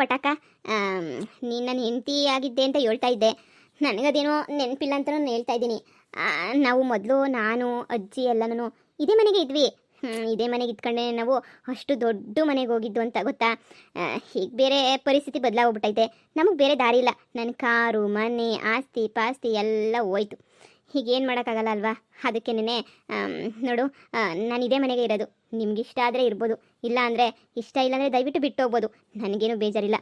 ಪಟಾಕ, ನೀನು ನನ್ನ ಹೆಂಡತಿ ಆಗಿದ್ದೆ ಅಂತ ಹೇಳ್ತಾ ಇದ್ದೆ. ನನಗದೇನೋ ನೆನಪಿಲ್ಲ ಅಂತ ನಾನು ಹೇಳ್ತಾ ಇದ್ದೀನಿ. ನಾವು ಮೊದಲು ನಾನು ಅಜ್ಜಿ ಎಲ್ಲನೂ ಇದೇ ಮನೆಗೆ ಇದ್ವಿ. ಇದೇ ಮನೆಗೆ ಇದ್ಕೊಂಡೆ ನಾವು ಅಷ್ಟು ದೊಡ್ಡ ಮನೆಗೆ ಹೋಗಿದ್ದು ಅಂತ ಗೊತ್ತಾ. ಈಗ ಬೇರೆ ಪರಿಸ್ಥಿತಿ ಬದಲಾಗೋಗ್ಬಿಟ್ಟೈತೆ. ನಮಗೆ ಬೇರೆ ದಾರಿ ಇಲ್ಲ. ನನ್ನ ಕಾರು ಮನೆ ಆಸ್ತಿ ಪಾಸ್ತಿ ಎಲ್ಲ ಹೋಯ್ತು. ಹೀಗೇನು ಮಾಡೋಕ್ಕಾಗಲ್ಲ ಅಲ್ವಾ. ಅದಕ್ಕೇನೆ ನೋಡು, ನಾನು ಇದೇ ಮನೆಗೆ ಇರೋದು. ನಿಮ್ಗೆ ಇಷ್ಟ ಆದರೆ ಇರ್ಬೋದು, ಇಲ್ಲ ಅಂದರೆ ಇಷ್ಟ ಇಲ್ಲಾಂದರೆ ದಯವಿಟ್ಟು ಬಿಟ್ಟು ಹೋಗ್ಬೋದು. ನನಗೇನು ಬೇಜಾರಿಲ್ಲ.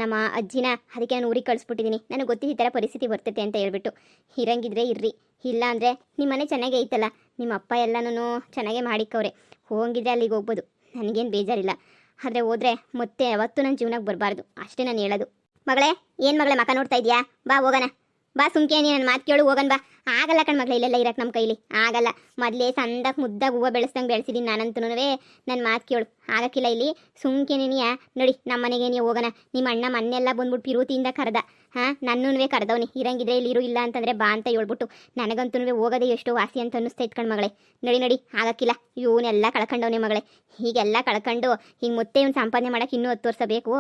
ನಮ್ಮ ಅಜ್ಜಿನ ಅದಕ್ಕೆ ನಾನು ಊರಿಗೆ ಕಳಿಸ್ಬಿಟ್ಟಿದ್ದೀನಿ. ನನಗೆ ಗೊತ್ತಿದ್ದ ಈ ಥರ ಪರಿಸ್ಥಿತಿ ಬರ್ತೈತೆ ಅಂತ ಹೇಳ್ಬಿಟ್ಟು. ಇರಂಗಿದ್ರೆ ಇರ್ರಿ, ಇಲ್ಲ ಅಂದರೆ ನಿಮ್ಮ ಮನೆ ಚೆನ್ನಾಗೇ ಐತಲ್ಲ, ನಿಮ್ಮ ಅಪ್ಪ ಎಲ್ಲನೂ ಚೆನ್ನಾಗೇ ಮಾಡಿಕ್ಕವ್ರೆ. ಹೋಗಿದ್ರೆ ಅಲ್ಲಿಗೆ ಹೋಗ್ಬೋದು, ನನಗೇನು ಬೇಜಾರಿಲ್ಲ. ಆದರೆ ಹೋದರೆ ಮತ್ತೆ ಯಾವತ್ತೂ ನನ್ನ ಜೀವನಕ್ಕೆ ಬರಬಾರ್ದು, ಅಷ್ಟೇ ನಾನು ಹೇಳೋದು. ಮಗಳೇ, ಏನು ಮಗಳೇ ಮಕ ನೋಡ್ತಾ ಇದೆಯಾ? ಬಾ ಹೋಗೋಣ, ಬಾ ಸುಮ್ಕೆ. ನೀನು ನನ್ನ ಮಾತು ಕೇಳು, ಹೋಗೋಣ ಬಾ. ಆಗಲ್ಲ ಕಣ್ ಮಗಳೇ, ಇಲ್ಲೆಲ್ಲ ಇರಕ್ಕೆ ನಮ್ಮ ಕೈಲಿ ಆಗಲ್ಲ. ಮೊದಲೇ ಸಂದಾಗ ಮುದ್ದಾಗ ಹೂವು ಬೆಳೆಸ್ದಂಗೆ ಬೆಳೆಸಿದ್ದೀನಿ ನಾನಂತೂ. ನನ್ನ ಮಾತು ಕೇಳು, ಆಗಕ್ಕಿಲ್ಲ ಇಲ್ಲಿ. ಸುಮ್ಕೆ ನೀನಿಯ ನೋಡಿ, ನಮ್ಮ ಮನೆಗೆ ನೀವು ಹೋಗೋಣ. ನಿಮ್ಮ ಅಣ್ಣ ಮೊನ್ನೆಲ್ಲ ಬಂದ್ಬಿಟ್ಟು ಪಿರುತಿಯಿಂದ ಕರೆದ. ನನ್ನೂ ಕರೆದವನಿ. ಇರಂಗಿದ್ರೆ ಇಲ್ಲಿ ಇರು, ಇಲ್ಲ ಅಂತಂದರೆ ಬಾ ಅಂತ ಹೇಳ್ಬಿಟ್ಟು. ನನಗಂತೂ ಹೋಗೋದೇ ಎಷ್ಟೋ ವಾಸಿ ಅಂತ ಅನ್ನಿಸ್ತೈತೆ ಕಣ್ ಮಗಳೇ. ನಡಿ ಆಗಕ್ಕಿಲ್ಲ. ಇವನ್ನೆಲ್ಲ ಕಳ್ಕೊಂಡವನೇ ಮಗಳೇ. ಹೀಗೆಲ್ಲ ಕಳ್ಕೊಂಡು ಈಗ ಮತ್ತೆ ಇವ್ನು ಸಂಪಾದನೆ ಮಾಡೋಕೆ ಇನ್ನೂ 10 ವರ್ಷ ಬೇಕು.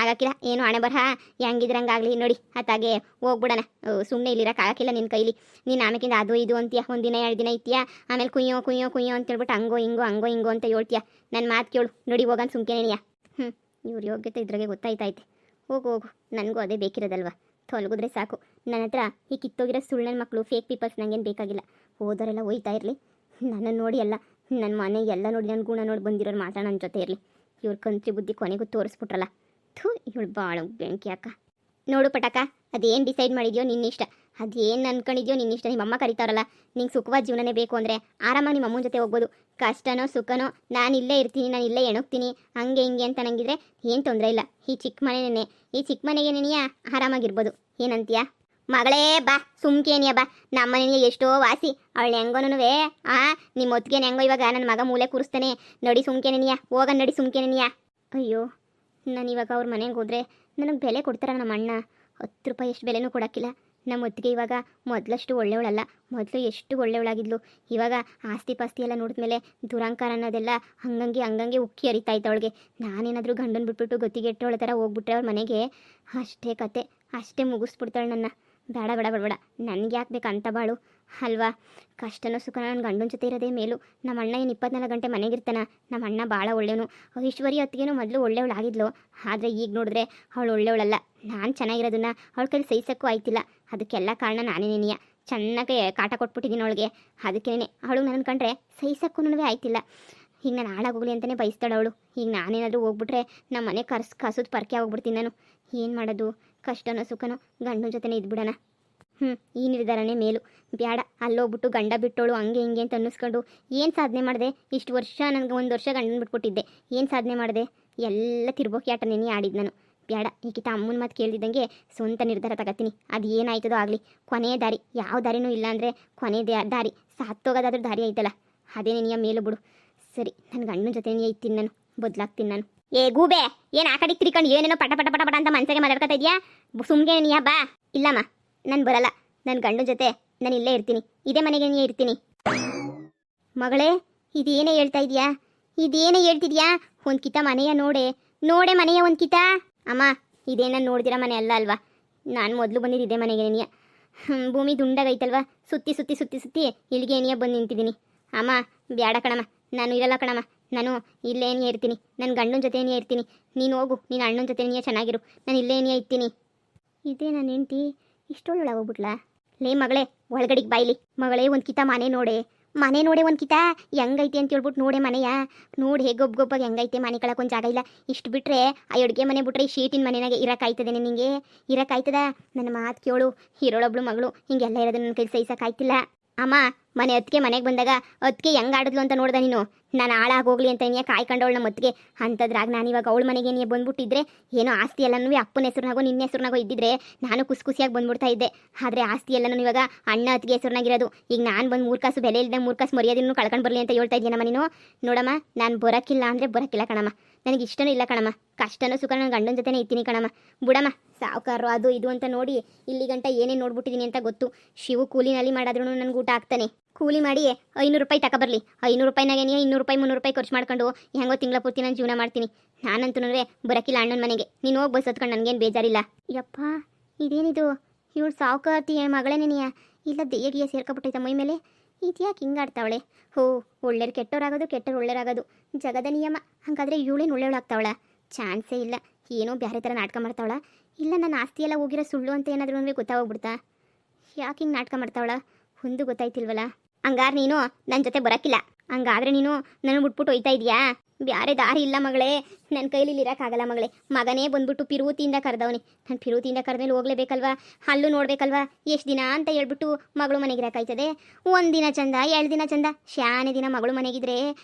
ಆಗಕ್ಕಿಲ್ಲ. ಏನು ಹಣೆ ಬರಹ ಹೆಂಗಿದ್ರಂಗಾಗಲಿ ನೋಡಿ, ಅತ್ತಾಗೆ ಹೋಗ್ಬಿಡೋಣ. ಸುಮ್ಮನೆ ಇಲ್ಲಿರಕ್ಕೆ ಆಗಕ್ಕಿಲ್ಲ ನಿನ್ನ ಕೈಲಿ. ನೀನು ಆಮೇಕಿಂದ ಅದು ಇದು ಅಂತೀಯ, 1 ದಿನ 2 ದಿನ ಇತ್ತೀಯ, ಆಮೇಲೆ ಕುಯ್ಯೋ ಅಂತ ಹೇಳ್ಬಿಟ್ಟು ಹಂಗೋ ಹಿಂಗೋ ಅಂತ ಹೇಳ್ತೀಯ. ನನ್ನ ಮಾತು ಕೇಳು, ನೋಡಿ ಹೋಗೋಣ ಸುಮ್ಕೆನೇನಿಯ. ಇವ್ರ ಯೋಗ್ಯತೆ ಇದ್ರಾಗೆ ಗೊತ್ತಾಯ್ತೈತೆ. ಹೋಗು, ನನಗೂ ಅದೇ ಬೇಕಿರೋದಲ್ವ. ತೊಲಗಿದ್ರೆ ಸಾಕು. ನನ್ನ ಹತ್ರ ಈ ಕಿತ್ತೋಗಿರೋ ಸುಳ್ಳು ಮಕ್ಕಳು, ಫೇಕ್ ಪೀಪಲ್ಸ್ ನನಗೇನು ಬೇಕಾಗಿಲ್ಲ. ಹೋದವರೆಲ್ಲ ಹೋಯ್ತಾ ಇರಲಿ. ನನ್ನನ್ನು ನೋಡಿ ಅಲ್ಲ, ನನ್ನ ಮನೆ ಎಲ್ಲ ನೋಡಿ, ನನ್ನ ಗುಣ ನೋಡಿ ಬಂದಿರೋರು ಮಾತ್ರ ನನ್ನ ಜೊತೆ ಇರಲಿ. ಇವ್ರ ಕಂತ್ರಿ ಬುದ್ಧಿ ಕೊನೆಗೂ ತೋರಿಸ್ಬಿಟ್ರಲ್ಲ. ಇವಳು ಭಾಳ ಬೆಂಕಿ ಅಕ್ಕ. ನೋಡು ಪಟಾಕ, ಅದೇನು ಡಿಸೈಡ್ ಮಾಡಿದ್ಯೋ ನಿನ್ನಿಷ್ಟ. ಅದೇನು ಅನ್ಕೊಂಡಿದ್ಯೋ ನಿನ್ನಿಷ್ಟ. ನಿಮ್ಮಮ್ಮ ಕರೀತಾರಲ್ಲ, ನಿಂಗೆ ಸುಖವಾದ ಜೀವನನೇ ಬೇಕು ಅಂದರೆ ಆರಾಮಾಗಿ ನಿಮ್ಮ ಅಮ್ಮನ ಜೊತೆ ಹೋಗ್ಬೋದು. ಕಷ್ಟನೋ ಸುಖನೋ ನಾನು ಇಲ್ಲೇ ಇರ್ತೀನಿ, ನಾನು ಇಲ್ಲೇ ಎಣಗ್ತೀನಿ, ಹಂಗೆ ಹಿಂಗೆ ಅಂತ ನಂಗಿದ್ರೆ ಏನು ತೊಂದರೆ ಇಲ್ಲ. ಈ ಚಿಕ್ಕ ಮನೆನೇ, ಈ ಚಿಕ್ಕ ಮನೆಗೆ ನೆನೆಯ ಆರಾಮಾಗಿರ್ಬೋದು. ಏನಂತೀಯ ಮಗಳೇ? ಬಾ ಸುಮ್ಕೇನಿಯ ಬಾ. ನಮ್ಮ ಮನೆಗೆ ಎಷ್ಟೋ ವಾಸಿ. ಅವಳು ಹೆಂಗೋನುವೆ ನಿಮ್ಮ ಹೊತ್ತಿಗೆ ಹೆಂಗೋ ಇವಾಗ ನನ್ನ ಮಗ ಮೂಲೆ ಕೂರಿಸ್ತಾನೆ. ನಡಿ ಸುಮ್ಕೇನೆನಿಯ, ಹೋಗ ನಡಿ ಸುಮ್ಕೇನೆನಿಯ. ಅಯ್ಯೋ, ನಾನು ಇವಾಗ ಅವ್ರ ಮನೆಗೆ ಹೋದರೆ ನನಗೆ ಬೆಲೆ ಕೊಡ್ತಾರ ನಮ್ಮ ಅಣ್ಣ? 10 ರೂಪಾಯಿ ಎಷ್ಟು ಬೆಲೆನೂ ಕೊಡೋಕ್ಕಿಲ್ಲ. ನಮ್ಮ ಹೊತ್ತಿಗೆ ಇವಾಗ ಮೊದಲಷ್ಟು ಒಳ್ಳೆಯವಳಲ್ಲ. ಮೊದಲು ಎಷ್ಟು ಒಳ್ಳೆಯವಳಾಗಿದ್ಲು. ಇವಾಗ ಆಸ್ತಿ ಪಾಸ್ತಿ ಎಲ್ಲ ನೋಡಿದ್ಮೇಲೆ ದುರಂಕಾರ ಅನ್ನೋದೆಲ್ಲ ಹಂಗಂಗೆ ಉಕ್ಕಿ ಹರಿತಾಯ್ತು ಅವಳಿಗೆ. ನಾನೇನಾದರೂ ಗಂಡನ ಬಿಟ್ಬಿಟ್ಟು ಗೊತ್ತಿಗೆಟ್ಟವಳ ಥರ ಹೋಗ್ಬಿಟ್ರೆ ಅವ್ರ ಮನೆಗೆ ಅಷ್ಟೇ ಕತೆ, ಅಷ್ಟೇ ಮುಗಿಸ್ಬಿಡ್ತಾಳೆ ನನ್ನ. ಬೇಡ, ನನಗೆ ಯಾಕೆ ಬೇಕಂತ ಬಾಳು ಅಲ್ವಾ. ಕಷ್ಟನೋ ಸುಖನೋ ನನ್ನ ಗಂಡನ ಜೊತೆ ಇರೋದೇ ಮೇಲು. ನಮ್ಮ ಅಣ್ಣ ಏನು 24 ಗಂಟೆ ಮನೆಗಿರ್ತಾನ? ನಮ್ಮ ಅಣ್ಣ ಭಾಳ ಒಳ್ಳೆಯವನು. ಐಶ್ವರ್ಯ ಹೊತ್ತಿಗೇನು ಮೊದಲು ಒಳ್ಳೆಯವಳಾಗಿದ್ಲು, ಆದರೆ ಈಗ ನೋಡಿದ್ರೆ ಅವಳು ಒಳ್ಳೆಯವಳಲ್ಲ. ನಾನು ಚೆನ್ನಾಗಿರೋದನ್ನ ಅವಳ ಕೈಲಿ ಸಹಿಸೋಕ್ಕೂ ಆಯ್ತಿಲ್ಲ. ಅದಕ್ಕೆಲ್ಲ ಕಾರಣ ನಾನೇ ನೆನೆಯ. ಚೆನ್ನಾಗಿ ಕಾಟ ಕೊಟ್ಬಿಟ್ಟಿದ್ದೀನಿ ಅವಳಿಗೆ. ಅದಕ್ಕೇನೆ ಅವಳು ನನ್ನ ಕಂಡ್ರೆ ಸಹಿಸೋಕ್ಕೂ ಆಯ್ತಿಲ್ಲ. ಈಗ ನಾನು ಹಾಳಾಗೋಗ್ಲಿ ಅಂತಲೇ ಬಯಸ್ತಾಳೆ ಅವಳು. ಈಗ ನಾನೇನಾದರೂ ಹೋಗ್ಬಿಟ್ರೆ ನಮ್ಮ ಮನೆ ಕಸದ ಪರ್ಕೆ ಹೋಗ್ಬಿಡ್ತೀನಿ ನಾನು. ಏನು ಮಾಡೋದು? ಕಷ್ಟನೋ ಸುಖನೋ ಗಂಡನ ಜೊತೆನೇ ಇದ್ಬಿಡೋಣ. ಈ ನಿರ್ಧಾರನೇ ಮೇಲು. ಬೇಡ ಅಲ್ಲೋಗ್ಬಿಟ್ಟು ಗಂಡ ಬಿಟ್ಟೋಳು ಹಂಗೆ ಹಿಂಗೆ ಅಂತ ಅನ್ನಿಸ್ಕೊಂಡು ಏನು ಸಾಧನೆ ಮಾಡಿದೆ? ಇಷ್ಟು ವರ್ಷ ನನಗೆ 1 ವರ್ಷ ಗಂಡನ ಬಿಟ್ಬಿಟ್ಟಿದ್ದೆ. ಏನು ಸಾಧನೆ ಮಾಡಿದೆ? ಎಲ್ಲ ತಿರ್ಬೋಕಿ ಆಟ ನೆನೆ ಆಡಿದ್ದು ನಾನು. ಬೇಡ, ಈಗಿತ ಅಮ್ಮನ ಮಾತು ಕೇಳಿದಂಗೆ ಸ್ವಂತ ನಿರ್ಧಾರ ತಗೋತೀನಿ. ಅದು ಏನಾಯ್ತದೋ ಆಗಲಿ. ಕೊನೆಯ ದಾರಿ, ಯಾವ ದಾರಿನೂ ಇಲ್ಲ ಅಂದರೆ ಕೊನೆಯ ದಾರಿ ಸಾತ್ತೋಗೋದಾದ್ರೂ ದಾರಿ ಐತಲ್ಲ, ಅದೇ ನೆನೆಯ ಮೇಲು ಬಿಡು. ಸರಿ, ನನ್ನ ಗಂಡನ ಜೊತೆನೇ ಇರ್ತೀನಿ ನಾನು, ಬದಲಾಗ್ತೀನಿ ನಾನು. ಏ ಗೂಬೆ, ಏನು ಆ ಕಡೆ ತಿರ್ಕೊಂಡು ಏನೇನೋ ಪಟ ಅಂತ ಮನಸ್ಸಿಗೆ ಮಾತಾಡ್ಕೊತಾ ಇದೆಯಾ? ಸುಮ್ಗೆ ನೀಯ ಬಾ. ಇಲ್ಲಮ್ಮ, ನಾನು ಬರಲ್ಲ. ನನ್ನ ಗಂಡನ ಜೊತೆ ನಾನು ಇಲ್ಲೇ ಇರ್ತೀನಿ, ಇದೇ ಮನೆಗೆ ನೀ ಇರ್ತೀನಿ. ಮಗಳೇ, ಇದೇನೇ ಹೇಳ್ತಿದ್ಯಾ? ಒಂದು ಕಿತ ಮನೆಯ ನೋಡೆ ಮನೆಯ ಒಂದು ಕಿತ. ಅಮ್ಮ, ಇದೇನ ನೋಡ್ದಿರ ಮನೆ ಅಲ್ಲ ಅಲ್ವಾ. ನಾನು ಮೊದಲು ಬಂದಿದ್ದು ಇದೇ ಮನೆಗೆ ನೀಯ. ಭೂಮಿ ದುಂಡಾಗೈತಲ್ವಾ, ಸುತ್ತಿ ಇಲ್ಲಿಗೆ ಏನಿಯ ಬಂದು ನಿಂತಿದ್ದೀನಿ. ಅಮ್ಮ ಬೇಡ ಕಣಮ್ಮ, ನಾನು ಇರಲ್ಲ ಕಣಮ್ಮ. ನಾನು ಇಲ್ಲೇನೇ ಇರ್ತೀನಿ, ನನ್ನ ಗಂಡನ ಜೊತೆನೇ ಇರ್ತೀನಿ. ನೀನು ಹೋಗು, ನೀನು ಅಣ್ಣನ ಜೊತೆನೇ ಚೆನ್ನಾಗಿರು, ನಾನು ಇಲ್ಲೇನೇ ಇರ್ತೀನಿ. ಇದೇ ನನ್ನ ಹೆಂಡ್ತಿ ಇಷ್ಟೊಳ್ಳೊಳಗೆ ಹೋಗ್ಬಿಟ್ಲಾ? ಲೇ ಮಗಳೇ, ಒಳಗಡೆಗೆ ಬಾಯ್ಲಿ. ಮಗಳೇ, ಒಂದು ಕಿತ ಮನೆ ನೋಡೆ ಒಂದು ಕಿತ ಹೆಂಗೈತೆ ಅಂತ ಹೇಳ್ಬಿಟ್ಟು ನೋಡೆ ಮನೆಯ. ನೋಡಿ ಹೇಗೆ ಗೊಬ್ಬಾಗಿ ಹೆಂಗೈತೆ ಮನೆ ಕಳಕೊಂದು ಜಾಗ ಇಲ್ಲ. ಇಷ್ಟು ಬಿಟ್ಟರೆ ಆ ಅಡುಗೆ ಮನೆ ಬಿಟ್ರೆ ಈ ಶೀಟಿನ ಮನೆಯಾಗೆ ಇರೋಕ್ಕಾಯ್ತದೆ ನಿನಗೆ? ಇರೋಕ್ಕಾಯ್ತದ? ನನ್ನ ಮಾತು ಕೇಳು. ಹೀರೋಳೊಬ್ಳು ಮಗಳು ಹಿಂಗೆಲ್ಲ ಇರೋದು ನನ್ನ ಕೈ ಸಹಿಸೋಕ್ಕಾಯ್ತಿಲ್ಲ. ಅಮ್ಮ, ಮನೆ ಹೊತ್ತಿಗೆ ಮನೆಗೆ ಬಂದಾಗ ಹೊತ್ತಿಗೆ ಹೆಂಗೆ ಆಡಿದ್ಲು ಅಂತ ನೋಡ್ದೆ ನೀನು? ನಾನು ಹಾಳಾಗೋಗ್ಲಿ ಅಂತ ನೀ ಕಾಯ್ಕೊಂಡವಳು ನಮ್ಮ ಹೊತ್ತಿಗೆ. ಅಂಥದ್ರಾಗ ನಾನು ಇವಾಗ ಅವಳ ಮನೆಗೆ ನೀ ಬಂದ್ಬಿಟ್ಟಿದ್ರೆ ಏನೋ ಆಸ್ತಿ ಎಲ್ಲನೂ ಅಪ್ಪನ ಹೆಸ್ರನಾಗೋ ನಿನ್ನ ಹೆಸ್ರನಾಗೋ ಇದ್ದಿದ್ರೆ ನಾನು ಖುಷಿಯಾಗಿ ಬಂದ್ಬಿಡ್ತಾ ಇದ್ದೆ. ಆದರೆ ಆಸ್ತಿ ಎಲ್ಲನೂ ಇವಾಗ ಅಣ್ಣ ಹೊತ್ತಿಗೆ ಹೆಸ್ರನಾಗಿರೋದು. ಈಗ ನಾನು ಬಂದು 3 ಕಾಸು ಬೆಲೆ ಇಲ್ಲದೆ 3 ಕಾಸು ಮರ್ಯಾದೆನೂ ಕಳ್ಕೊಂಡು ಬರಲಿ ಅಂತ ಹೇಳ್ತಾ ಇದ್ದೀನಮ್ಮ ನೀನು. ನೋಡಮ್ಮ, ನಾನು ಬರೋಕ್ಕಿಲ್ಲ ಅಂದರೆ ಬರೋಕ್ಕಿಲ್ಲ ಕಣಮ್ಮ. ನನಗೆ ಇಷ್ಟನೂ ಇಲ್ಲ ಕಣಮ್ಮ. ಕಷ್ಟನೂ ಸುಖ ನನ್ನ ಗಂಡನ ಜೊತೆನೇ ಇರ್ತೀನಿ ಕಣಮ್ಮ. ಬಿಡಮ್ಮ, ಸಾವುಕಾರರು ಅದು ಇದು ಅಂತ ನೋಡಿ ಇಲ್ಲಿ ಗಂಟ ಏನೇನು ನೋಡ್ಬಿಟ್ಟಿದ್ದೀನಿ ಅಂತ ಗೊತ್ತು. ಶಿವು ಕೂಲಿನಲ್ಲಿ ಮಾಡಿದ್ರೂ ನನಗೆ ಊಟ ಆಗ್ತಾನೆ. ಕೂಲಿ ಮಾಡಿ 500 ರೂಪಾಯಿ ತಗೊಬರ್ಲಿ. 500 ರೂಪಾಯಿನಾಗೆ ನೀವು 200 ರೂಪಾಯಿ 300 ರೂಪಾಯಿ ಖರ್ಚು ಮಾಡ್ಕೊಂಡು ಹೆಂಗೋ ತಿಂಗಳ ಪೂರ್ತಿ ನಾನು ಜೀವನ ಮಾಡ್ತೀನಿ. ನಾನಂತೂ ಬರೋಕ್ಕಿಲ್ಲ ಅಣ್ಣನ ಮನೆಗೆ. ನೀನು ಹೋಗಿ ಬಸ್ ಹತ್ಕೊಂಡು ನನಗೇನು ಬೇಜಾರಿಲ್ಲ. ಯಪ್ಪ ಇದೇನಿದು, ಇವಳು ಸಾವುಕಾರ್ತಿ ಮಗಳೇನೇನಿಯ ಇಲ್ಲ ದೆಯ್ಯಗಿಯ ಸೇರ್ಕೊಬಿಟ್ಟೈತ ಮೈ ಮೇಲೆ. ಇದ್ಯಾಕೆ ಹಿಂಗಾಡ್ತಾವಳೆ? ಹೋ, ಒಳ್ಳೆಯರು ಕೆಟ್ಟವರಾಗೋದು, ಕೆಟ್ಟರು ಒಳ್ಳೆಯರಾಗೋದು ಜಗದ ನಿಯಮ. ಹಾಗಾದರೆ ಇವಳೇನು ಒಳ್ಳೆಯವಳಾಗ್ತಾವಳ? ಚಾನ್ಸೇ ಇಲ್ಲ. ಏನೋ ಬೇರೆ ಥರ ನಾಟಕ ಮಾಡ್ತಾವಳ. ಇಲ್ಲ ನನ್ನ ಆಸ್ತಿ ಎಲ್ಲ ಹೋಗಿರೋ ಸುಳ್ಳು ಅಂತ ಏನಾದರೂ ನನಗೆ ಗೊತ್ತಾಗೋಗ್ಬಿಡ್ತಾ? ಯಾಕೆ ಹಿಂಗೆ ನಾಟಕ ಮಾಡ್ತಾವಳ ಒಂದು ಗೊತ್ತಾಯ್ತಿಲ್ವಲ್ಲ. ಹಂಗಾರೆ ನೀನು ನನ್ನ ಜೊತೆ ಬರೋಕ್ಕಿಲ್ಲ. ಹಂಗಾದ್ರೆ ನೀನು ನನ್ನ ಬಿಟ್ಬಿಟ್ಟು ಹೋಯ್ತಾ ಇದೆಯಾ? ಬೇರೆ ದಾರಿ ಇಲ್ಲ ಮಗಳೇ, ನನ್ನ ಕೈಲಿ ಇರೋಕ್ಕಾಗಲ್ಲ ಮಗಳೇ. ಮಗನೇ ಬಂದ್ಬಿಟ್ಟು ಪಿರುತಿಯಿಂದ ಕರೆದವನಿ. ನಾನು ಪಿರುತಿಯಿಂದ ಕರೆದ್ಮೇಲೆ ಹೋಗ್ಲೇಬೇಕಲ್ವಾ, ಅಲ್ಲೂ ನೋಡ್ಬೇಕಲ್ವಾ. ಎಷ್ಟು ದಿನ ಅಂತ ಹೇಳ್ಬಿಟ್ಟು ಮಗಳು ಮನೆಗೆ ಇರೋಕ್ಕಾಯ್ತದೆ? ಒಂದು ದಿನ ಚಂದ, 2 ದಿನ ಚಂದ, ಶಾನೆ ದಿನ ಮಗಳು ಮನೆಗಿದ್ರೆ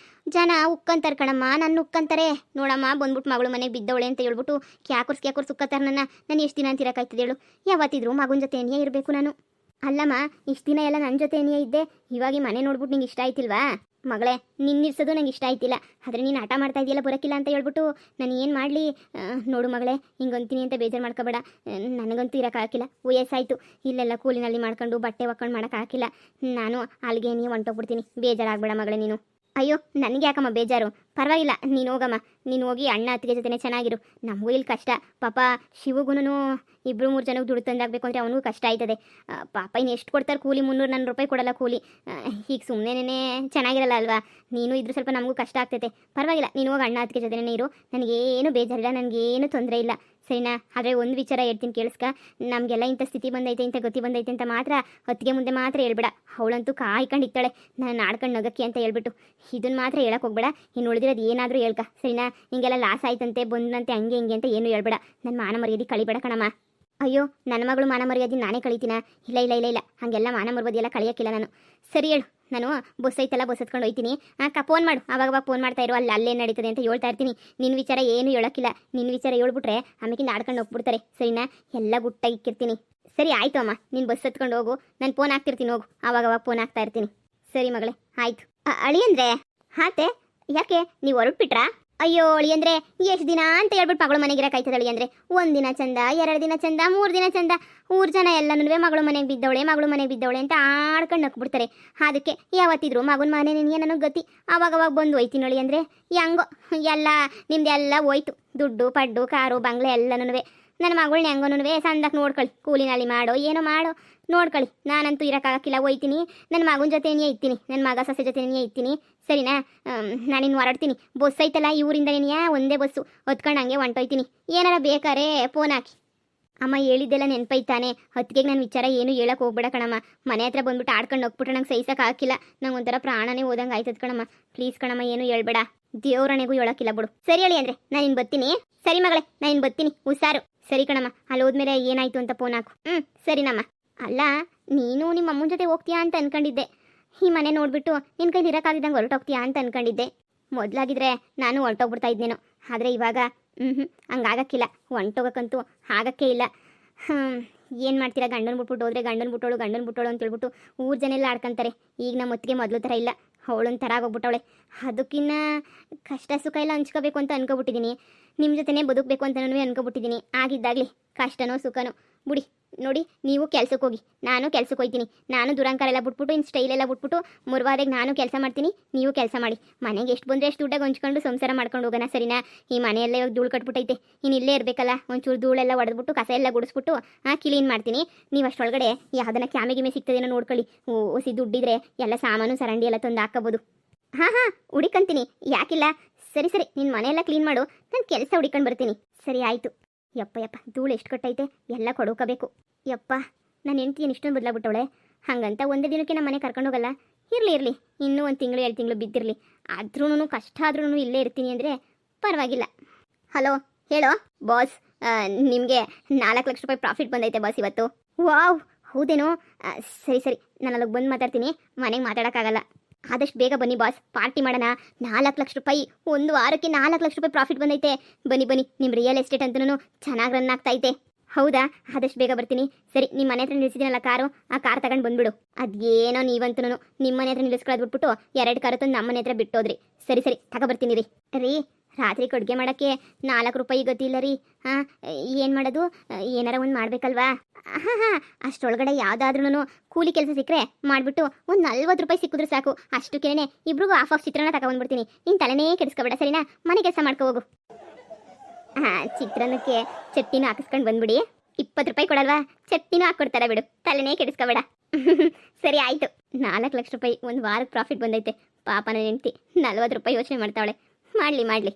ಜನ ಉಕ್ಕಂತಾರೆ ಕಣಮ್ಮ, ನನ್ನ ಉಕ್ಕಂತಾರೆ. ನೋಡಮ್ಮ ಬಂದ್ಬಿಟ್ಟು ಮಗಳು ಮನೆಗೆ ಬಿದ್ದವಳೆ ಅಂತ ಹೇಳ್ಬಿಟ್ಟು ಕ್ಯಾಕುರ್ಸ್ ಉಕ್ಕತ್ತಾರೆ ನಾನು ಎಷ್ಟು ದಿನ ಅಂತ ಇರೋಕ್ಕಾಯ್ತದೆ ಹೇಳು? ಯಾವತ್ತಿದ್ರು ಮಗನ ಜೊತೆ ಏನೇ ಇರಬೇಕು ನಾನು. ಅಲ್ಲಮ್ಮ, ಇಷ್ಟು ದಿನ ಎಲ್ಲ ನನ್ನ ಜೊತೆ ಏನೇ ಇದ್ದೆ, ಇವಾಗ ಈ ಮನೆ ನೋಡ್ಬಿಟ್ಟು ನಿಂಗೆ ಇಷ್ಟ ಆಯ್ತಿಲ್ವಾ? ಮಗಳೇ, ನಿನ್ನಿರ್ಸೋದು ನಂಗೆ ಇಷ್ಟ ಆಯ್ತಿಲ್ಲ. ಆದರೆ ನೀನು ಆಟ ಮಾಡ್ತಾ ಇದೆಯಲ್ಲ ಬರೋಕ್ಕಿಲ್ಲ ಅಂತ ಹೇಳ್ಬಿಟ್ಟು ನಾನು ಏನು ಮಾಡಲಿ? ನೋಡು ಮಗಳೇ, ಹಿಂಗಂತೀನಿ ಅಂತ ಬೇಜಾರು ಮಾಡ್ಕೊಬೇಡ. ನನಗಂತೂ ಇರೋಕ್ಕಾಗಿಲ್ಲ, ವಯಸ್ಸಾಯಿತು. ಇಲ್ಲೆಲ್ಲ ಕೂಲಿನಲ್ಲಿ ಮಾಡ್ಕೊಂಡು ಬಟ್ಟೆ ಒಕ್ಕೊಂಡು ಮಾಡೋಕ್ಕಾಗಿಲ್ಲ. ನಾನು ಅಲ್ಲಿಗೆ ನೀವು ಹೊಂಟೋಗ್ಬಿಡ್ತೀನಿ. ಬೇಜಾರಾಗಬೇಡ ಮಗಳೇ ನೀನು. ಅಯ್ಯೋ, ನನಗೆ ಯಾಕಮ್ಮ ಬೇಜಾರು? ಪರವಾಗಿಲ್ಲ, ನೀನು ಹೋಗಮ್ಮ. ನೀನು ಹೋಗಿ ಅಣ್ಣ ಅತ್ತಿಗೆ ಜೊತೆನೇ ಚೆನ್ನಾಗಿರು. ನಮಗೂ ಇಲ್ಲಿ ಕಷ್ಟ ಪಾಪ. ಶಿವಗೂ 2-3 ಜನಕ್ಕೆ ದುಡ್ಡು ತಂದಾಗಬೇಕು ಅಂದರೆ ಅವನಿಗೂ ಕಷ್ಟ ಆಯ್ತದೆ ಪಾಪ. ಇನ್ನು ಎಷ್ಟು ಕೊಡ್ತಾರೆ ಕೂಲಿ? 300 ರೂಪಾಯಿ ಕೊಡಲ್ಲ ಕೂಲಿ. ಈಗ ಸುಮ್ಮನೆ ಚೆನ್ನಾಗಿರಲ್ಲ ಅಲ್ವಾ? ನೀನು ಇದ್ರೂ ಸ್ವಲ್ಪ ನಮಗೂ ಕಷ್ಟ ಆಗ್ತೈತೆ. ಪರವಾಗಿಲ್ಲ, ನೀನು ಹೋಗಿ ಅಣ್ಣ ಅತ್ತಿಗೆ ಜೊತೆನೇ ಇರು. ನನಗೇನು ಬೇಜಾರಿಲ್ಲ, ನನಗೇನು ತೊಂದರೆ ಇಲ್ಲ, ಸರಿನಾ? ಆದರೆ ಒಂದು ವಿಚಾರ ಹೇಳ್ತೀನಿ ಕೇಳಿಸ್ಕ. ನಮಗೆಲ್ಲ ಇಂಥ ಸ್ಥಿತಿ ಬಂದೈತೆ, ಇಂಥ ಗತಿ ಬಂದೈತೆ ಅಂತ ಮಾತ್ರ ಹೊತ್ತಿಗೆ ಮುಂದೆ ಮಾತ್ರ ಹೇಳ್ಬೇಡ. ಅವಳಂತೂ ಕಾಯ್ಕೊಂಡಿರ್ತಾಳೆ ನಾನು ಆಡ್ಕೊಂಡು ನಗಕ್ಕೆ ಅಂತ ಹೇಳ್ಬಿಟ್ಟು. ಇದನ್ನು ಮಾತ್ರ ಹೇಳಕ್ಕೆ ಹೋಗ್ಬೇಡ. ಇನ್ನು ಉಳಿದಿರೋದು ಏನಾದರೂ ಹೇಳ್ಕ, ಸರಿನಾ? ಹಿಂಗೆಲ್ಲ ಲಾಸ್ ಆಯ್ತಂತೆ ಬಂದಂತೆ ಹಂಗೆ ಹಿಂಗೆ ಅಂತ ಏನು ಹೇಳ್ಬೇಡ. ನನ್ನ ಮಾನ ಮರ್ಯಾದೆ ಕಳಿಬೇಡ ಕಣಮ್ಮ. ಅಯ್ಯೋ, ನನ್ನ ಮಗಳು ಮಾನ ಮರ್ಯಾದೆ ನಾನೇ ಕಳಿತೀನ? ಇಲ್ಲ ಇಲ್ಲ ಇಲ್ಲ ಇಲ್ಲ, ಹಾಗೆಲ್ಲ ಮಾನ ಮರ್ಯಾದೆ ಎಲ್ಲ ಕಳಿಯೋಕ್ಕಿಲ್ಲ ನಾನು. ಸರಿ ಹೇಳು, ನಾನು ಬಸ್ ಐತಲ್ಲ, ಬಸ್ ಹತ್ಕೊಂಡು ಹೋಗ್ತೀನಿ. ಫೋನ್ ಮಾಡು, ಆವಾಗ ಫೋನ್ ಮಾಡ್ತಾ ಇರು. ಅಲ್ಲೇ ನಡೀತದೆ ಅಂತ ಹೇಳ್ತಾ ಇರ್ತೀನಿ. ನಿನ್ನ ವಿಚಾರ ಏನು ಹೇಳೋಕ್ಕಿಲ್ಲ. ನಿನ್ನ ವಿಚಾರ ಹೇಳ್ಬಿಟ್ರೆ ಆಮೇಲೆ ಆಡ್ಕೊಂಡು ಹೋಗ್ಬಿಡ್ತಾರೆ, ಸರಿನಾ? ಎಲ್ಲ ಗುಟ್ಟಾಗಿಕ್ಕಿರ್ತೀನಿ. ಸರಿ ಆಯಿತು ಅಮ್ಮ, ನೀನು ಬಸ್ ಹತ್ಕೊಂಡು ಹೋಗು, ನಾನು ಫೋನ್ ಹಾಕ್ತಿರ್ತೀನಿ, ಹೋಗು. ಆವಾಗ ಫೋನ್ ಹಾಕ್ತಾ ಇರ್ತೀನಿ. ಸರಿ ಮಗಳೇ, ಆಯಿತು. ಅಳಿಯಂದ್ರೆ ಹಾತೆ ಯಾಕೆ ನೀವು ಹೊರಟ್ಬಿಟ್ರಾ? ಅಯ್ಯೋ ಅಳಿಯಂದ್ರೆ, ಎಷ್ಟು ದಿನ ಅಂತ ಹೇಳ್ಬಿಟ್ಟು ಮಗಳು ಮನೆಗೆ ಇರೋಕ್ಕಾಯ್ತದೆ ಅಳಿಯಂದ್ರೆ? 1 ದಿನ ಚಂದ, 2 ದಿನ ಚಂದ, 3 ದಿನ ಚಂದ, ಊರು ಜನ ಎಲ್ಲನೂ ಮಗಳು ಮನೆಗೆ ಬಿದ್ದವಳೆ ಅಂತ ಆಡ್ಕೊಂಡು ನಕ್ಬಿಡ್ತಾರೆ. ಅದಕ್ಕೆ ಯಾವತ್ತಿದ್ರು ಮಗನ ಮನೆ ನಿನಗೆ ನನಗೆ ಗತಿ. ಆವಾಗ ಬಂದು ಹೋಯ್ತೀನಿ ಅಳಿಯಂದ್ರೆ. ಹೆಂಗೋ ಎಲ್ಲ ನಿಮ್ದೆಲ್ಲ ಹೋಯ್ತು. ದುಡ್ಡು ಪಡ್ಡು ಕಾರು ಬಂಗ್ಲೆ ಎಲ್ಲನೂ ನನ್ನ ಮಗಳನ್ನ ಹೆಂಗೋನೂ ಸಂದಕ್ಕೆ ನೋಡ್ಕೊಳ್ಳಿ. ಕೂಲಿನಲ್ಲಿ ಮಾಡೋ ಏನೋ ಮಾಡೋ ನೋಡ್ಕೊಳ್ಳಿ. ನಾನಂತೂ ಇರೋಕ್ಕಾಗಕ್ಕಿಲ್ಲ, ಹೋಯ್ತೀನಿ. ನನ್ನ ಮಗನ ಜೊತೆನೇ ಇರ್ತೀನಿ, ನನ್ನ ಮಗ ಸೊಸೆ ಜೊತೆನೇ ಇರ್ತೀನಿ, ಸರಿನಾ? ನಾನಿನ್ನು ಹೊರಡ್ತೀನಿ. ಬಸ್ ಐತಲ್ಲ ಇವರಿಂದನೇ ಒಂದೇ ಬಸ್ಸು ಹೊತ್ಕೊಂಡು ಹಂಗೆ ಹೊಂಟೋಯ್ತೀನಿ. ಏನಾರ ಬೇಕಾರೆ ಫೋನ್ ಹಾಕಿ. ಅಮ್ಮ ಹೇಳಿದ್ದೆಲ್ಲ ನೆನಪೈತಾನೆ. ಹೊತ್ತಿಗೆ ನನ್ನ ವಿಚಾರ ಏನು ಹೇಳಕ್ಕೆ ಹೋಗ್ಬೇಡ ಕಣಮ್ಮ. ಮನೆ ಹತ್ರ ಬಂದ್ಬಿಟ್ಟು ಆಡ್ಕೊಂಡು ಹೋಗ್ಬಿಟ್ರೆ ನಂಗೆ ಸಹಿಸಕ್ಕೆ ಹಾಕಿಲ್ಲ. ನಂಗೆ ಒಂಥರ ಪ್ರಾಣನೇ ಹೋದಂಗೆ ಆಯ್ತದ ಕಣಮ್ಮ. ಪ್ಲೀಸ್ ಕಣಮ್ಮ, ಏನು ಹೇಳ್ಬೇಡ. ದೇವ್ರಣೆಗೂ ಹೇಳೋಕ್ಕಿಲ್ಲ ಬಿಡು. ಸರಿ ಹೇಳಿ ಅಂದರೆ ನಾನು ಇನ್ನು ಬರ್ತೀನಿ. ಸರಿ ಮಗಳೇ, ನಾನು ಇನ್ನು ಬರ್ತೀನಿ, ಹುಷಾರು. ಸರಿ ಕಣಮ್ಮ, ಅಲ್ಲಿ ಹೋದ್ಮೇಲೆ ಏನಾಯ್ತು ಅಂತ ಫೋನ್ ಹಾಕು. ಸರಿನಮ್ಮ. ಅಲ್ಲ, ನೀನು ನಿಮ್ಮ ಅಮ್ಮನ ಜೊತೆ ಹೋಗ್ತೀಯಾ ಅಂತ ಅನ್ಕೊಂಡಿದ್ದೆ. ಈ ಮನೆ ನೋಡ್ಬಿಟ್ಟು ನಿನ್ನ ಕೈಲಿ ಇರೋಕ್ಕಾಗಿದ್ದಂಗೆ ಹೊರಟೋಗ್ತೀಯಾ ಅಂತ ಅನ್ಕೊಂಡಿದ್ದೆ. ಮೊದಲಾಗಿದ್ರೆ ನಾನು ಹೊರಟೋಗ್ಬಿಡ್ತಾ ಇದ್ನೇನೋ. ಆದರೆ ಇವಾಗ ಹಂಗಾಗಕ್ಕಿಲ್ಲ. ಹೊಂಟೋಗಕ್ಕಂತೂ ಆಗಕ್ಕೆ ಇಲ್ಲ. ಏನು ಮಾಡ್ತೀರಾ? ಗಂಡನ ಬಿಟ್ಬಿಟ್ಟು ಹೋದ್ರೆ ಗಂಡನ ಬಿಟ್ಟೋಳು ಅಂತ ಹೇಳ್ಬಿಟ್ಟು ಊರು ಜನ ಎಲ್ಲ ಆಡ್ಕೊಂತಾರೆ. ಈಗ ನಮ್ಮ ಹೊತ್ತಿಗೆ ಮೊದಲು ಥರ ಇಲ್ಲ. ಅವಳೊಂದು ಆಗೋಗ್ಬಿಟ್ಟವಳೆ. ಅದಕ್ಕಿನ್ನ ಕಷ್ಟ ಸುಖ ಎಲ್ಲ ಹಂಚ್ಕೋಬೇಕು ಅಂತ ಅನ್ಕೊಬಿಟ್ಟಿದ್ದೀನಿ. ನಿಮ್ಮ ಜೊತೆನೇ ಬದುಕಬೇಕು ಅಂತ ನಾನು ಅನ್ಕೊಬಿಟ್ಟಿದ್ದೀನಿ. ಆಗಿದ್ದಾಗಲಿ ಕಷ್ಟನೋ ಸುಖನೋ ಬುಡಿ. ನೋಡಿ, ನೀವು ಕೆಲ್ಸಕ್ಕೆ ಹೋಗಿ, ನಾನು ಕೆಲ್ಸಕ್ಕೆ ಹೋಗ್ತೀನಿ. ನಾನು ದುರಂಕಾರ ಎಲ್ಲ ಬಿಟ್ಬಿಟ್ಟು ಇನ್ನು ಸ್ಟೈಲ್ ಎಲ್ಲ ಬಿಟ್ಬಿಟ್ಟು ಮುರ್ವಾದಾಗ ನಾನು ಕೆಲಸ ಮಾಡ್ತೀನಿ, ನೀವು ಕೆಲಸ ಮಾಡಿ. ಮನೆಗೆ ಎಷ್ಟು ಬಂದರೆ ಎಷ್ಟು ದುಡ್ಡಾಗಿ ಹಂಚ್ಕೊಂಡು ಸಂಸಾರ ಮಾಡ್ಕೊಂಡು ಹೋಗೋಣ, ಸರಿನಾ? ಈ ಮನೆಯೆಲ್ಲ ಇವಾಗ ಧೂಳು ಕಟ್ಬಿಟ್ಟೈತೆ, ಇನ್ನು ಇಲ್ಲೇ ಇರಬೇಕಲ್ಲ. ಒಂಚೂರು ಧೂಳೆಲ್ಲ ಹೊಡೆದ್ಬಿಟ್ಟು ಕಸ ಎಲ್ಲ ಗುಡಿಸ್ಬಿಟ್ಟು ಕ್ಲೀನ್ ಮಾಡ್ತೀನಿ. ನೀವು ಅಷ್ಟೊಳಗಡೆ ಯಾವುದನ್ನ ಕ್ಯಾಮೆ ಸಿಗ್ತದೇನೋ ನೋಡ್ಕೊಳ್ಳಿ. ಓಸಿ ದುಡ್ಡಿದ್ರೆ ಎಲ್ಲ ಸಾಮಾನು ಸರಂಡಿ ಎಲ್ಲ ತಂದು ಹಾಕೋಬೋದು. ಹಾಂ ಹುಡಿಕಂತೀನಿ, ಯಾಕಿಲ್ಲ. ಸರಿ ನಿನ್ನ ಮನೆಯೆಲ್ಲ ಕ್ಲೀನ್ ಮಾಡು, ನಾನು ಕೆಲಸ ಹುಡಿಕೊಂಡು ಬರ್ತೀನಿ. ಸರಿ ಆಯಿತು. ಯಪ್ಪ ಧೂಳು ಎಷ್ಟು ಕಟ್ಟೈತೆ, ಎಲ್ಲ ಕೊಡೋಕಬೇಕು. ಯಪ್ಪ, ನನ್ನ ಹೆಂಡ್ತಿ ಏನು ಇಷ್ಟೊಂದು ಬದಲಾಗ್ಬಿಟ್ಟವಳೆ. ಹಾಗಂತ ಒಂದೇ ದಿನಕ್ಕೆ ನಮ್ಮ ಮನೆ ಕರ್ಕೊಂಡು ಹೋಗಲ್ಲ. ಇರಲಿ ಇನ್ನೂ 1 ತಿಂಗಳು 2 ತಿಂಗಳು ಬಿದ್ದಿರಲಿ. ಆದ್ರೂ ಕಷ್ಟ ಆದ್ರೂ ಇಲ್ಲೇ ಇರ್ತೀನಿ ಅಂದರೆ ಪರವಾಗಿಲ್ಲ. ಹಲೋ, ಹೇಳೋ ಬಾಸ್. ನಿಮಗೆ 4 ಲಕ್ಷ ರೂಪಾಯಿ ಪ್ರಾಫಿಟ್ ಬಂದೈತೆ ಬಾಸ್ ಇವತ್ತು. ವಾವ್, ಹೌದೇನೋ? ಸರಿ ನಾನು ಅಲ್ಲಿಗೆ ಬಂದು ಮಾತಾಡ್ತೀನಿ. ಮನೆಗೆ ಮಾತಾಡೋಕ್ಕಾಗಲ್ಲ. ಆದಷ್ಟು ಬೇಗ ಬನ್ನಿ ಬಾಸ್, ಪಾರ್ಟಿ ಮಾಡೋಣ. 4 ಲಕ್ಷ ರೂಪಾಯಿ, 1 ವಾರಕ್ಕೆ 4 ಲಕ್ಷ ರೂಪಾಯಿ ಪ್ರಾಫಿಟ್ ಬಂದೈತೆ. ಬನ್ನಿ, ನಿಮ್ಮ ರಿಯಲ್ ಎಸ್ಟೇಟ್ ಅಂತನೂ ಚೆನ್ನಾಗಿ ರನ್ ಆಗ್ತೈತೆ. ಹೌದಾ? ಆದಷ್ಟು ಬೇಗ ಬರ್ತೀನಿ. ಸರಿ, ನಿಮ್ಮ ಮನೆ ಹತ್ರ ನಿಲ್ಲಿಸಿದ್ದೀನಲ್ಲ ಕಾರು, ಆ ಕಾರ್ ತಗೊಂಡು ಬಂದ್ಬಿಡು. ಅದೇನೋ ನೀವಂತೂ ನಿಮ್ಮ ಮನೆ ಹತ್ರ ನಿಲ್ಲಿಸ್ಕೊಳ್ಳೋದು ಬಿಟ್ಬಿಟ್ಟು 2 ಕಾರು ತಂದು ನಮ್ಮ ಮನೆ ಹತ್ರ ಬಿಟ್ಟೋದ್ರಿ. ಸರಿ ತಗೊಬರ್ತೀನಿ ರೀ. ರಾತ್ರಿ ಅಡುಗೆ ಮಾಡೋಕ್ಕೆ 4 ರೂಪಾಯಿ ಗತಿ ಇಲ್ಲ ರೀ. ಏನು ಮಾಡೋದು? ಏನಾರ ಒಂದು ಮಾಡಬೇಕಲ್ವಾ? ಅಷ್ಟೊಳಗಡೆ ಯಾವುದಾದ್ರೂ ಕೂಲಿ ಕೆಲಸ ಸಿಕ್ಕರೆ ಮಾಡಿಬಿಟ್ಟು ಒಂದು 40 ರೂಪಾಯಿ ಸಿಕ್ಕಿದ್ರು ಸಾಕು. ಅಷ್ಟಕ್ಕೇನೆ ಇಬ್ರಿಗೂ ಹಾಫ್ ಚಿತ್ರಾನ್ನ ತಗೊಂಡ್ಬಿಡ್ತೀನಿ. ನೀನು ತಲೆನೇ ಕೆಡಿಸ್ಕೊಬೇಡ, ಸರಿನಾ? ಮನೆ ಕೆಲಸ ಮಾಡ್ಕೊ ಹೋಗು. ಚಿತ್ರಾನ್ನಕ್ಕೆ ಚಟ್ನಿನೂ ಹಾಕಿಸ್ಕೊಂಡು ಬಂದ್ಬಿಡಿ. 20 ರೂಪಾಯಿ ಕೊಡಲ್ವಾ? ಚಟ್ನಿನೂ ಹಾಕ್ಕೊಡ್ತಾರೆ ಬಿಡು, ತಲೆನೇ ಕೆಡಿಸ್ಕೋಬೇಡ. ಸರಿ ಆಯ್ತು. 4 ಲಕ್ಷ ರೂಪಾಯಿ ಒಂದು ವಾರಕ್ಕೆ ಪ್ರಾಫಿಟ್ ಬಂದೈತೆ. ಪಾಪ ನನ್ನ ಹೆಂಡ್ತಿ 40 ರೂಪಾಯಿ ಯೋಚನೆ ಮಾಡ್ತಾವಳೆ. ಮಾಡ್ಲಿ.